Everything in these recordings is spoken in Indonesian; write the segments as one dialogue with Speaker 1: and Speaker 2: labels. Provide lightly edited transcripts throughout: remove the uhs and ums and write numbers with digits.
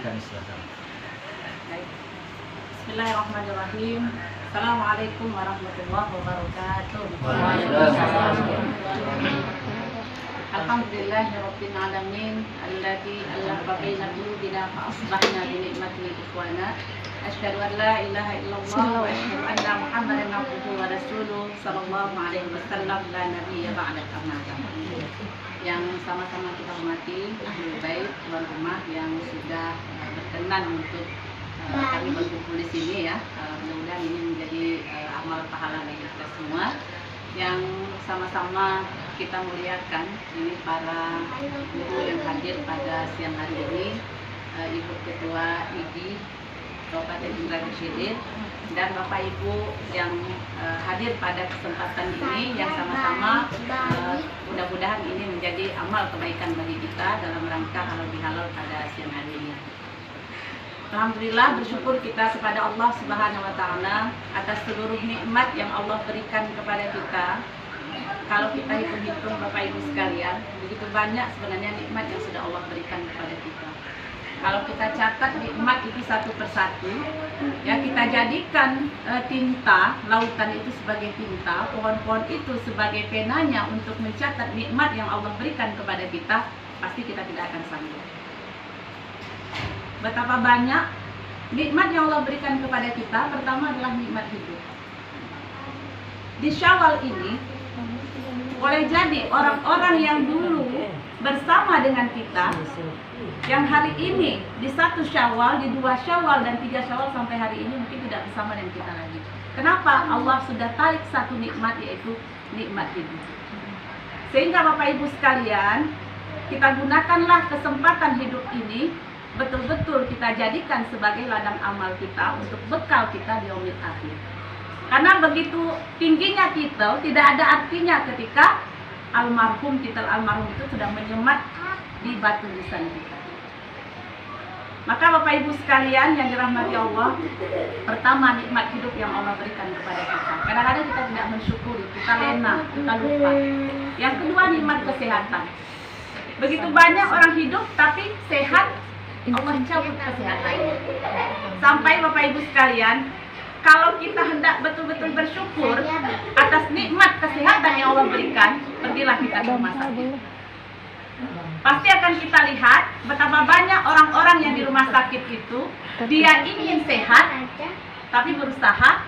Speaker 1: Silakan, silakan.
Speaker 2: Baik. Bismillahirrahmanirrahim. Assalamualaikum warahmatullahi wabarakatuh.
Speaker 1: Waalaikumsalam.
Speaker 2: Alhamdulillahirabbil alamin alladzi allafa baina qulubina fa asbahna bi ni'matihi ikhwana. Asyhadu an la ilaha illallah wa asyhadu anna Muhammadan abduhu wa rasuluh sallallahu alaihi wasallam la nabiyya ba'da amma ba'd. Yang sama-sama kita hormati ahlul bait, tuan rumah yang sudah berkenan untuk kami berkumpul di sini ya. Mudah-mudahan ini menjadi amal pahala bagi kita semua yang sama-sama kita muliakan. Ini para guru yang hadir pada siang hari ini, Ibu Ketua IDI Kabupaten Indramayu Syedil dan Bapak Ibu yang hadir pada kesempatan ini, yang sama-sama mudah-mudahan ini menjadi amal kebaikan bagi kita dalam rangka halal bihalal pada siang hari ini. Alhamdulillah, bersyukur kita kepada Allah Subhanahu wa Ta'ala atas seluruh nikmat yang Allah berikan kepada kita. Kalau kita hitung-hitung Bapak Ibu sekalian, begitu banyak sebenarnya nikmat yang sudah Allah berikan kepada kita. Kalau kita catat nikmat itu satu persatu, ya kita jadikan tinta, lautan itu sebagai tinta, pohon-pohon itu sebagai penanya untuk mencatat nikmat yang Allah berikan kepada kita, pasti kita tidak akan sanggup. Betapa banyak nikmat yang Allah berikan kepada kita. Pertama adalah nikmat hidup. Di Syawal ini, boleh jadi orang-orang yang dulu bersama dengan kita, yang hari ini di 1 Syawal, di 2 Syawal dan 3 Syawal sampai hari ini mungkin tidak bersama dengan kita lagi. Kenapa? Allah sudah tarik satu nikmat, yaitu nikmat hidup. Sehingga Bapak Ibu sekalian, kita gunakanlah kesempatan hidup ini, betul-betul kita jadikan sebagai ladang amal kita untuk bekal kita di yaumil akhir. Karena begitu tingginya titel, tidak ada artinya ketika titel almarhum itu sudah menyemat di batu lisan kita. Maka Bapak Ibu sekalian yang dirahmati Allah, pertama nikmat hidup yang Allah berikan kepada kita. Kadang-kadang kita tidak mensyukuri, kita lena, kita lupa. Yang kedua, nikmat kesehatan. Begitu banyak orang hidup tapi sehat, Allah cabut kesehatan. Sampai Bapak Ibu sekalian, kalau kita hendak betul-betul bersyukur atas nikmat kesehatan yang Allah berikan, pergilah kita ke rumah sakit. Pasti akan kita lihat betapa banyak orang-orang yang di rumah sakit itu, dia ingin sehat, tapi berusaha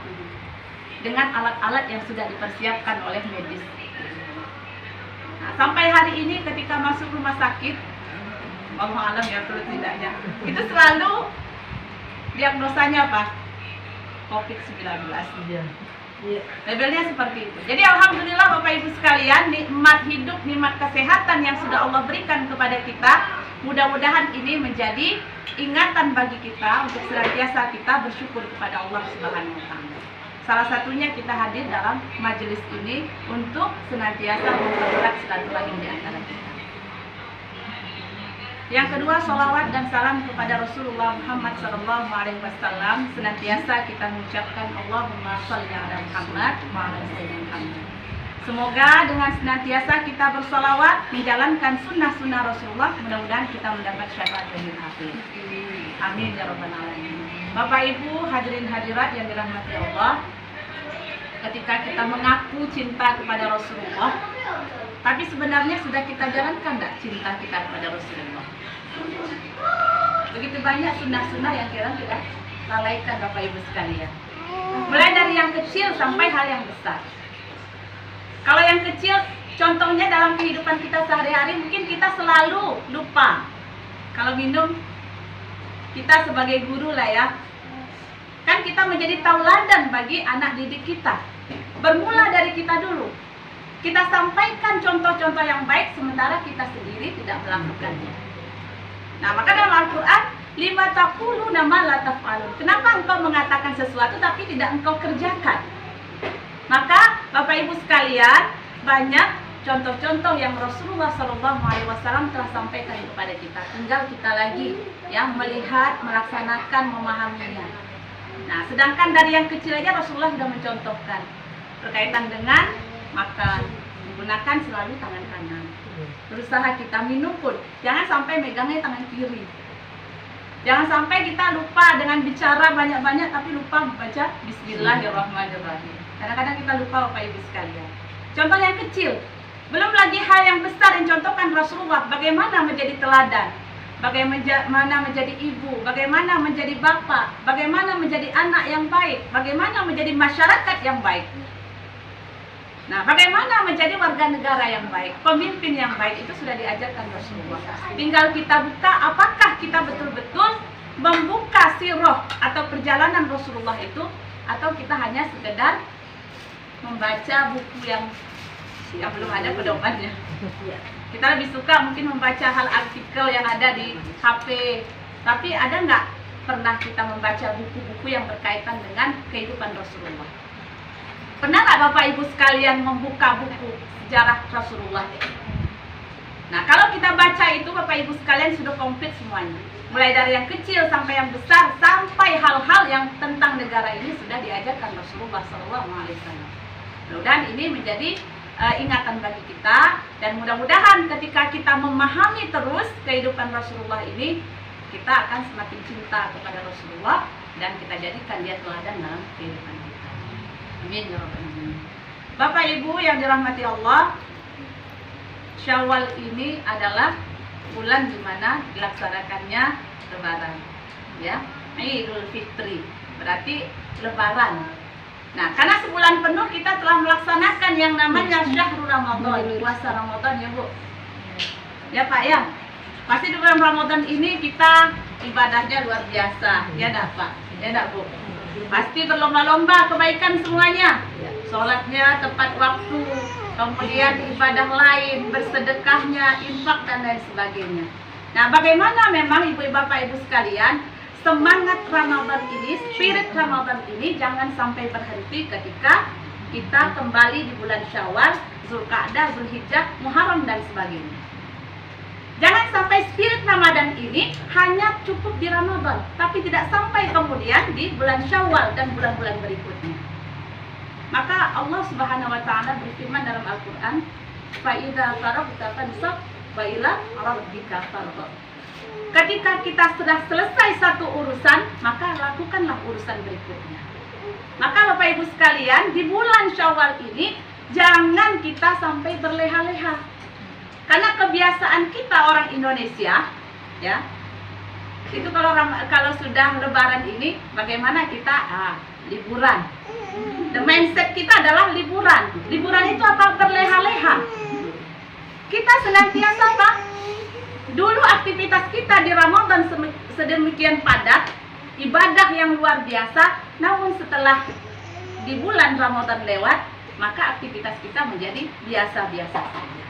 Speaker 2: dengan alat-alat yang sudah dipersiapkan oleh medis. Nah, sampai hari ini ketika masuk rumah sakit, Allah alam ya perlu tidaknya, itu selalu diagnosanya apa? COVID-19. Labelnya seperti itu. Jadi alhamdulillah Bapak Ibu sekalian, nikmat hidup, nikmat kesehatan yang sudah Allah berikan kepada kita, mudah-mudahan ini menjadi ingatan bagi kita untuk senantiasa kita bersyukur kepada Allah Subhanahu wa Ta'ala. Salah satunya kita hadir dalam majelis ini untuk senantiasa mempererat silaturahim di antara kita. Yang kedua, sholawat dan salam kepada Rasulullah Muhammad SAW. Senantiasa kita mengucapkan Allahumma sholli ala Muhammad wa ala sayyidina Muhammad. Semoga dengan senantiasa kita bersolawat, menjalankan sunnah-sunnah Rasulullah, mudah-mudahan kita mendapat syafaat dari akhir. Amin ya rabbal alamin. Bapak Ibu hadirin hadirat yang dirahmati Allah, ketika kita mengaku cinta kepada Rasulullah, tapi sebenarnya sudah kita jalankan enggak cinta kita kepada Rasulullah? Begitu banyak sunnah-sunnah yang kita lalaikan Bapak Ibu sekalian. Mulai dari yang kecil sampai hal yang besar. Kalau yang kecil, contohnya dalam kehidupan kita sehari-hari, mungkin kita selalu lupa. Kalau minum, kita sebagai guru lah ya, kan kita menjadi tauladan bagi anak didik kita. Bermula dari kita dulu. Kita sampaikan contoh-contoh yang baik, sementara kita sendiri tidak melakukannya. Nah, maka dalam Al-Quran, lima taquluna ma la taf'alun. Kenapa engkau mengatakan sesuatu tapi tidak engkau kerjakan? Maka Bapak Ibu sekalian, banyak contoh-contoh yang Rasulullah SAW telah sampaikan kepada kita. Tinggal kita lagi yang melihat, melaksanakan, memahaminya. Nah, sedangkan dari yang kecil aja Rasulullah sudah mencontohkan berkaitan dengan makan, menggunakan selalu tangan kanan. Berusaha kita minum pun jangan sampai megangnya tangan kiri. Jangan sampai kita lupa dengan bicara banyak-banyak tapi lupa membaca Bismillahirrahmanirrahim. Kadang-kadang kita lupa Bapak Ibu sekalian. Contoh yang kecil, belum lagi hal yang besar yang contohkan Rasulullah, bagaimana menjadi teladan, bagaimana menjadi ibu, bagaimana menjadi bapak, bagaimana menjadi anak yang baik, bagaimana menjadi masyarakat yang baik. Nah, bagaimana menjadi warga negara yang baik, pemimpin yang baik, itu sudah diajarkan Rasulullah. Tinggal kita buka, apakah kita betul-betul membuka sirah atau perjalanan Rasulullah itu, atau kita hanya sekedar membaca buku yang belum ada pedomannya. Kita lebih suka mungkin membaca hal artikel yang ada di HP, tapi ada nggak pernah kita membaca buku-buku yang berkaitan dengan kehidupan Rasulullah? Pernah nggak Bapak Ibu sekalian membuka buku sejarah Rasulullah? Nah, kalau kita baca itu Bapak Ibu sekalian sudah komplit semuanya. Mulai dari yang kecil sampai yang besar, sampai hal-hal yang tentang negara ini sudah diajarkan Rasulullah SAW. Mudah-mudahan ini menjadi ingatan bagi kita, dan mudah-mudahan ketika kita memahami terus kehidupan Rasulullah ini, kita akan semakin cinta kepada Rasulullah dan kita jadikan dia teladan dalam kehidupan kita. Amin ya rabbal alamin. Bapak Ibu yang dirahmati Allah, Syawal ini adalah bulan di mana dilaksanakannya Lebaran, ya, Idul Fitri, berarti Lebaran. Nah, karena sebulan penuh kita telah melaksanakan yang namanya Syahrul Ramadan, puasa Ramadan ya Bu. Ya Pak ya. Pasti di bulan Ramadan ini kita ibadahnya luar biasa, ya enggak Pak? Ya enggak Bu? Pasti berlomba-lomba kebaikan semuanya. Sholatnya tepat waktu, kemudian ibadah lain, bersedekahnya, infak dan lain sebagainya. Nah, bagaimana memang Ibu Bapak Ibu sekalian, semangat Ramadan ini, spirit Ramadan ini jangan sampai berhenti ketika kita kembali di bulan Syawal, Zulqa'dah, Zulhijjah, Muharram dan sebagainya. Jangan sampai spirit Ramadan ini hanya cukup di Ramadan, tapi tidak sampai kemudian di bulan Syawal dan bulan-bulan berikutnya. Maka Allah Subhanahu wa taala berfirman dalam Al-Qur'an, "Fa idza faragta fansab wa ila rabbika farghab." Ketika kita sudah selesai satu urusan, maka lakukanlah urusan berikutnya. Maka Bapak Ibu sekalian, di bulan Syawal ini jangan kita sampai berleha-leha. Karena kebiasaan kita orang Indonesia, ya, itu kalau sudah Lebaran ini, bagaimana kita liburan. The mindset kita adalah liburan. Liburan itu apa? Berleha-leha. Kita senantiasa apa? Dulu aktivitas kita di Ramadan sedemikian padat, ibadah yang luar biasa, namun setelah di bulan Ramadan lewat, maka aktivitas kita menjadi biasa-biasa saja.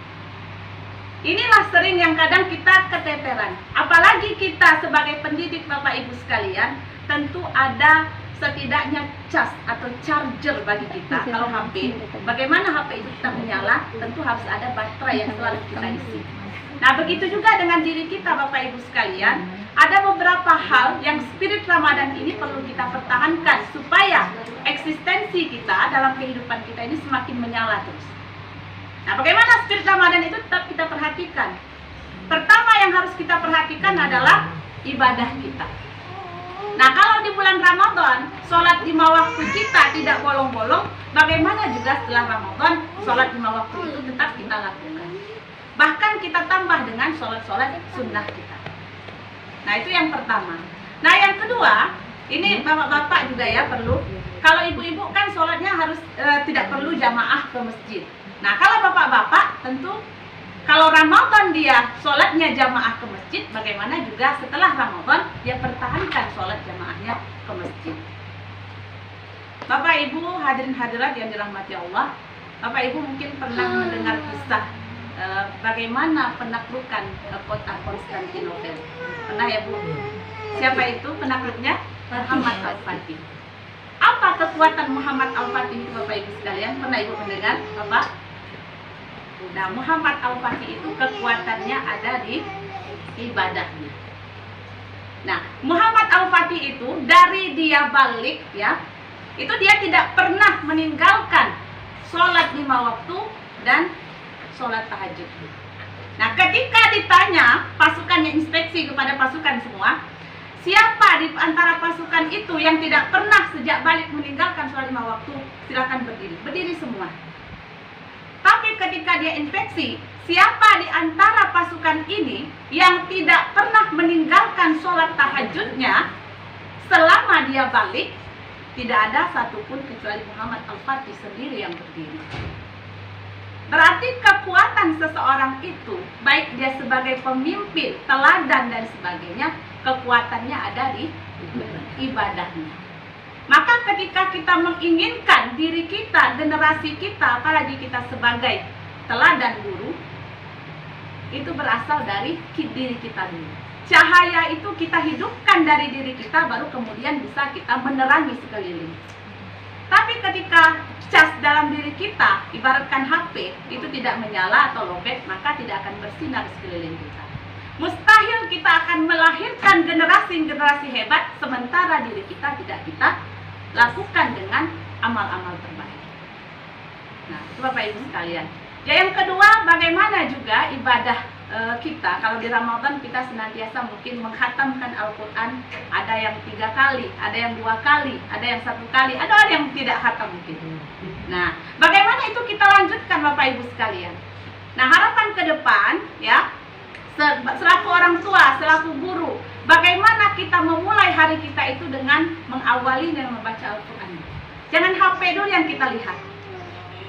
Speaker 2: Inilah sering yang kadang kita keteteran. Apalagi kita sebagai pendidik Bapak Ibu sekalian, tentu ada setidaknya cas atau charger bagi kita. Kalau HP, bagaimana HP itu tetap menyala, tentu harus ada baterai yang selalu kita isi. Nah, begitu juga dengan diri kita Bapak Ibu sekalian, ada beberapa hal yang spirit Ramadan ini perlu kita pertahankan supaya eksistensi kita dalam kehidupan kita ini semakin menyala terus. Nah, bagaimana spirit Ramadan itu tetap kita perhatikan? Pertama yang harus kita perhatikan adalah ibadah kita. Nah, kalau di bulan Ramadan, sholat 5 waktu kita tidak bolong-bolong, bagaimana juga setelah Ramadan, sholat 5 waktu itu tetap kita lakukan. Bahkan kita tambah dengan sholat-sholat sunnah kita. Nah, itu yang pertama. Nah, yang kedua, ini bapak-bapak juga ya perlu. Kalau ibu-ibu kan sholatnya harus tidak perlu jamaah ke masjid. Nah, kalau bapak-bapak tentu kalau Ramadan dia sholatnya jamaah ke masjid, bagaimana juga setelah Ramadan dia pertahankan sholat jamaahnya ke masjid. Bapak Ibu hadirin hadirat yang dirahmati Allah, Bapak Ibu mungkin pernah mendengar kisah bagaimana penaklukan kota Konstantinopel. Pernah ya Bu? Siapa itu penakluknya? Muhammad Al-Fatih. Apa kekuatan Muhammad Al-Fatih itu Bapak Ibu sekalian? Pernah Ibu mendengar? Bapak? Nah, Muhammad Al-Fatih itu kekuatannya ada di ibadahnya. Nah, Muhammad Al-Fatih itu dari dia balik ya, itu dia tidak pernah meninggalkan sholat 5 waktu dan sholat tahajud. Nah, ketika ditanya pasukannya inspeksi kepada pasukan semua, Siapa di antara pasukan itu yang tidak pernah sejak balik meninggalkan sholat 5 waktu, silakan berdiri. Berdiri semua. Tapi ketika dia infeksi, siapa di antara pasukan ini yang tidak pernah meninggalkan sholat tahajudnya selama dia balik, tidak ada satupun kecuali Muhammad Al-Fatih sendiri yang berdiri. Berarti kekuatan seseorang itu, baik dia sebagai pemimpin, teladan dan sebagainya, kekuatannya ada di ibadahnya. Maka ketika kita menginginkan diri kita, generasi kita, apalagi kita sebagai teladan guru, itu berasal dari diri kita dulu. Cahaya itu kita hidupkan dari diri kita, baru kemudian bisa kita menerangi sekeliling. Tapi ketika cas dalam diri kita, ibaratkan HP, itu tidak menyala atau lobet, maka tidak akan bersinar sekeliling kita. Mustahil kita akan melahirkan generasi-generasi hebat, sementara diri kita tidak kita lakukan dengan amal-amal terbaik. Nah, itu Bapak Ibu sekalian. Ya, yang kedua, bagaimana juga ibadah kita. Kalau di Ramadan kita senantiasa mungkin menghatamkan Al-Quran, ada yang 3 kali, ada yang 2 kali, ada yang 1 kali, ada yang tidak khatam mungkin. Nah, bagaimana itu kita lanjutkan Bapak Ibu sekalian? Nah, harapan ke depan ya, selaku orang tua, selaku guru, bagaimana kita memulai hari kita itu dengan mengawali dan membaca Al-Quran. Jangan HP dulu yang kita lihat.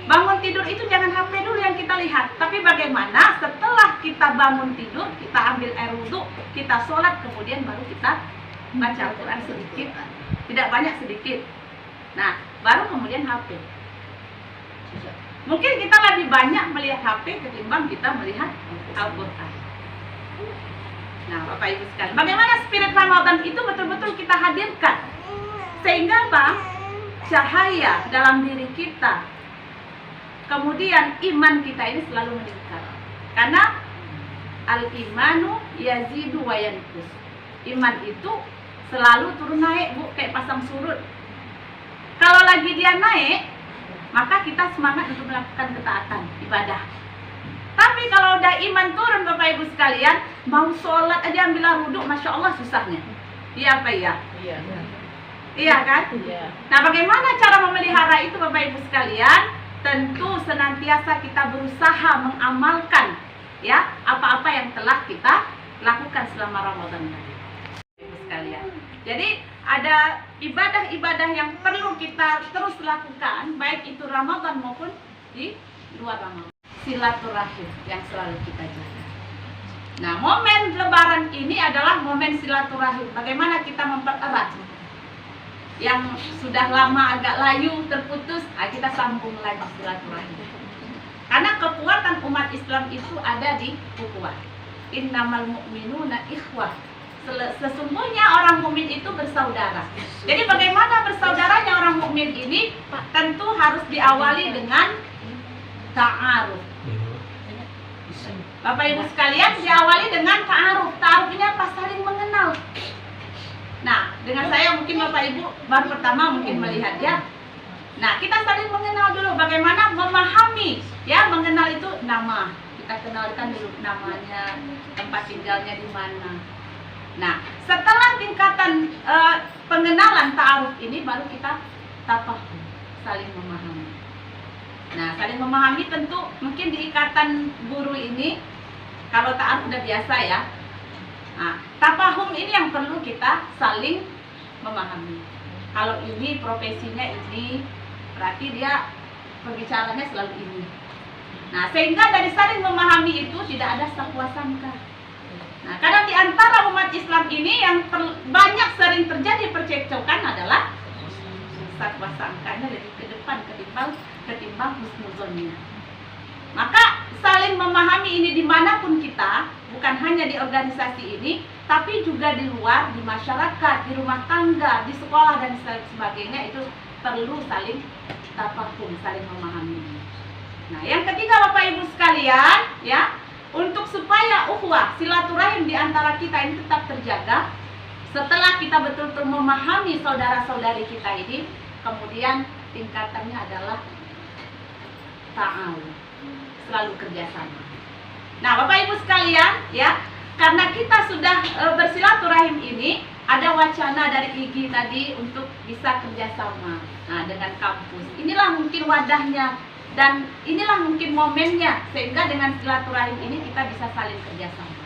Speaker 2: Bangun tidur itu jangan HP dulu yang kita lihat. Tapi bagaimana setelah kita bangun tidur, kita ambil air wudhu, kita sholat, kemudian baru kita baca Al-Quran sedikit. Tidak banyak, sedikit. Nah, baru kemudian HP. Mungkin kita lebih banyak melihat HP ketimbang kita melihat Al-Quran. Nah, Bapak Ibu sekalian, bagaimana spirit Ramadan itu betul-betul kita hadirkan, sehingga apa? Cahaya dalam diri kita, kemudian iman kita ini selalu meningkat. Karena al-imanu yazidu wa yanqus. Iman itu selalu turun naik, Bu, kayak pasang surut. Kalau lagi dia naik, maka kita semangat untuk melakukan ketaatan, ibadah. Tapi kalau udah iman turun Bapak Ibu sekalian, mau sholat aja ambil wudhu, Masya Allah susahnya. Iya apa ya? Iya. Iya kan? Iya. Nah, bagaimana cara memelihara itu Bapak Ibu sekalian? Tentu senantiasa kita berusaha mengamalkan ya apa-apa yang telah kita lakukan selama Ramadan tadi. Bapak Ibu sekalian. Jadi ada ibadah-ibadah yang perlu kita terus lakukan, baik itu Ramadan maupun di luar Ramadan. Silaturahim yang selalu kita jaga. Nah, momen Lebaran ini adalah momen silaturahim. Bagaimana kita mempererat yang sudah lama agak layu, terputus, kita sambung lagi silaturahim. Karena kekuatan umat Islam itu ada di ukhuwah. Innamal mu'minuna ikhwah. Sesungguhnya orang mukmin itu bersaudara. Jadi bagaimana bersaudaranya orang mukmin ini? Tentu harus diawali dengan ta'aruf. Bapak Ibu sekalian, diawali dengan ta'aruf. Ta'aruf ini apa? Saling mengenal. Nah, dengan saya mungkin Bapak Ibu baru pertama mungkin melihat ya. Nah, kita saling mengenal dulu. Bagaimana memahami ya, mengenal itu nama. Kita kenalkan dulu namanya, tempat tinggalnya di mana. Nah, setelah tingkatan pengenalan ta'aruf ini, baru kita tafahum, saling memahami. Nah, saling memahami tentu mungkin di ikatan guru ini, kalau ta'aruf udah biasa ya. Nah, tafahum ini yang perlu kita saling memahami. Kalau ini profesinya ini, berarti dia pembicaranya selalu ini. Nah, sehingga dari saling memahami itu tidak ada sakwa sangka. Nah, karena di antara umat Islam ini yang banyak sering terjadi percekcokan adalah sakwa sangkanya lebih ke depan ketimbang husnuzonnya. Maka saling memahami ini dimanapun kita, bukan hanya di organisasi ini, tapi juga di luar, di masyarakat, di rumah tangga, di sekolah dan sebagainya, itu perlu saling tafahum, saling memahami. Nah, yang ketiga Bapak Ibu sekalian, ya, untuk supaya ukhuwah, silaturahim di antara kita ini tetap terjaga, setelah kita betul-betul memahami saudara-saudari kita ini, kemudian tingkatannya adalah ta'awun, selalu kerjasama. Nah, Bapak Ibu sekalian, ya, karena kita sudah bersilaturahim ini, ada wacana dari IGI tadi untuk bisa kerjasama dengan kampus. Inilah mungkin wadahnya dan inilah mungkin momennya, sehingga dengan silaturahim ini kita bisa saling kerjasama.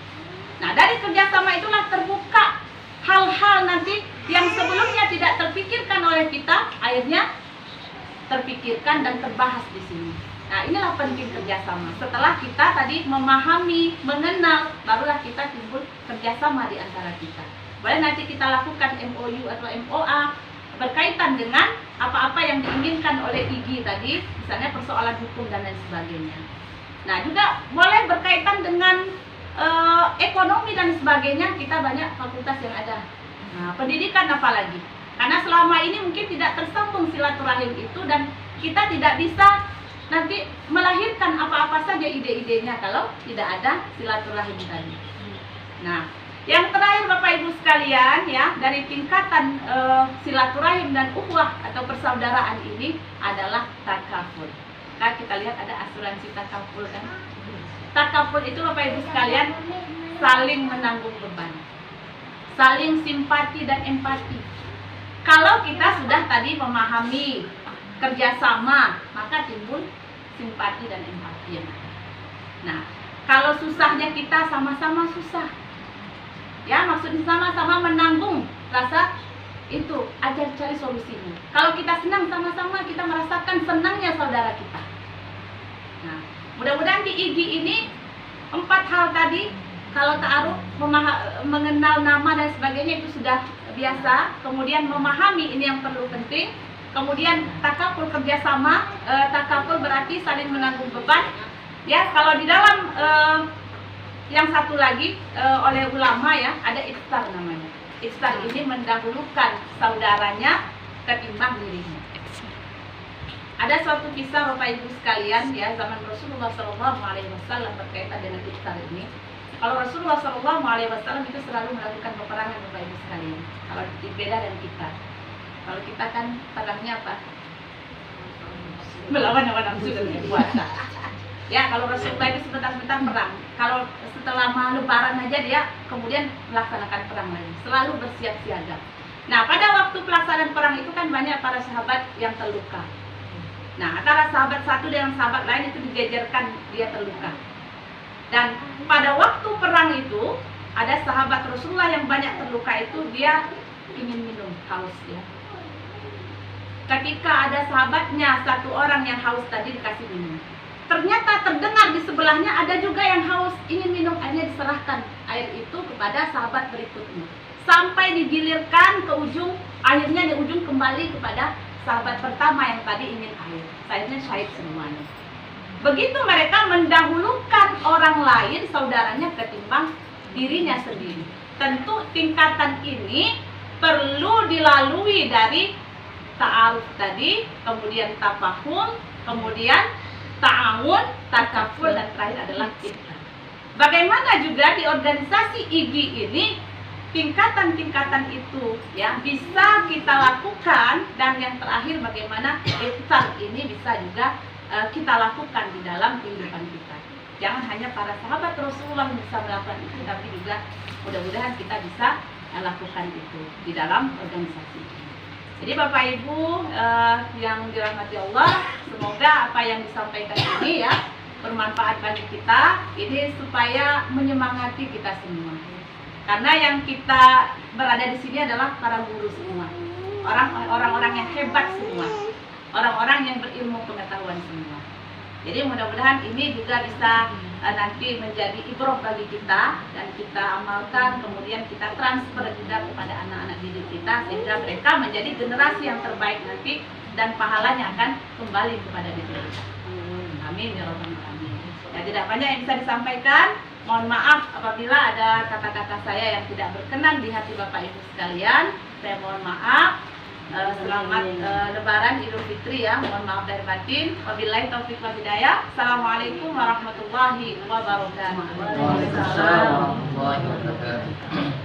Speaker 2: Nah, dari kerjasama itulah terbuka hal-hal nanti yang sebelumnya tidak terpikirkan oleh kita, akhirnya terpikirkan dan terbahas di sini. Nah, inilah penting kerjasama. Setelah kita tadi memahami, mengenal, barulah kita timbul kerjasama di antara kita. Boleh nanti kita lakukan MOU atau MOA berkaitan dengan apa-apa yang diinginkan oleh IGI tadi, misalnya persoalan hukum dan lain sebagainya. Nah, juga boleh berkaitan dengan ekonomi dan sebagainya. Kita banyak fakultas yang ada. Nah, pendidikan apalagi. Karena selama ini mungkin tidak tersambung silaturahim itu dan kita tidak bisa nanti melahirkan apa-apa saja ide-idenya kalau tidak ada silaturahim tadi. Nah, yang terakhir Bapak Ibu sekalian ya, dari tingkatan silaturahim dan ukhuwah atau persaudaraan ini adalah takaful. Nah, kita lihat ada asuransi takaful kan. Takaful itu Bapak Ibu sekalian saling menanggung beban, saling simpati dan empati. Kalau kita sudah tadi memahami kerjasama, maka timbul simpati dan empati yang ada. Nah, kalau susahnya kita sama-sama susah, ya maksudnya sama-sama menanggung rasa itu, ajar cari solusinya. Kalau kita senang sama-sama, kita merasakan senangnya saudara kita. Nah, mudah-mudahan di IGI ini 4 hal tadi, kalau ta'aruf, mengenal nama dan sebagainya itu sudah biasa. Kemudian memahami, ini yang perlu penting. Kemudian takaful kerjasama, takaful berarti saling menanggung beban. Ya, kalau di dalam yang satu lagi oleh ulama ya, ada iftar namanya. Iftar ini mendahulukan saudaranya ketimbang dirinya. Ada suatu kisah Bapak Ibu sekalian ya, zaman Rasulullah SAW berkaitan dengan iftar ini. Kalau Rasulullah SAW itu selalu melakukan peperangan Bapak Ibu sekalian. Kalau beda dan kita. Kalau kita kan perangnya apa? Melawan hawa nafsu dan puasa. Ya, kalau Rasulullah itu sebentar-sebentar perang. Kalau setelah lebaran aja dia kemudian melaksanakan perang lagi. Selalu bersiap siaga. Nah, pada waktu pelaksanaan perang itu kan banyak para sahabat yang terluka. Nah, antara sahabat satu dengan sahabat lain itu digegerkan dia terluka. Dan pada waktu perang itu ada sahabat Rasulullah yang banyak terluka itu dia ingin minum, haus ya. Ketika ada sahabatnya satu orang yang haus tadi dikasih minum, ternyata terdengar di sebelahnya ada juga yang haus ingin minum, akhirnya diserahkan air itu kepada sahabat berikutnya sampai digilirkan ke ujung, akhirnya di ujung kembali kepada sahabat pertama yang tadi ingin air. Akhirnya syahid semuanya. Begitu mereka mendahulukan orang lain, saudaranya ketimbang dirinya sendiri. Tentu tingkatan ini perlu dilalui dari ta'aruf tadi, kemudian tafahum, kemudian ta'awun, takaful, dan terakhir adalah iftar. Bagaimana juga di organisasi IGI ini tingkatan-tingkatan itu ya bisa kita lakukan, dan yang terakhir bagaimana iftar ini bisa juga kita lakukan di dalam kehidupan kita. Jangan hanya para sahabat Rasulullah bisa melakukan itu, tapi juga mudah-mudahan kita bisa lakukan itu di dalam organisasi ini. Jadi Bapak Ibu yang dirahmati Allah, semoga apa yang disampaikan ini ya bermanfaat bagi kita, ini supaya menyemangati kita semua. Karena yang kita berada di sini adalah para guru semua, orang-orang yang hebat semua, orang-orang yang berilmu pengetahuan semua. Jadi mudah-mudahan ini juga bisa nanti menjadi ibroh bagi kita dan kita amalkan, kemudian kita transfer juga kepada anak-anak didik kita sehingga mereka menjadi generasi yang terbaik nanti dan pahalanya akan kembali kepada diri kita. Amin ya rabbal alamin. Ya, tidak banyak yang bisa disampaikan. Mohon maaf apabila ada kata-kata saya yang tidak berkenan di hati Bapak Ibu sekalian. Saya mohon maaf. Selamat Lebaran Idul Fitri ya, mohon maaf dari batin. Wabillahi taufiq wal hidayah. Assalamualaikum warahmatullahi wabarakatuh.
Speaker 1: Waalaikumsalam warahmatullahi wabarakatuh.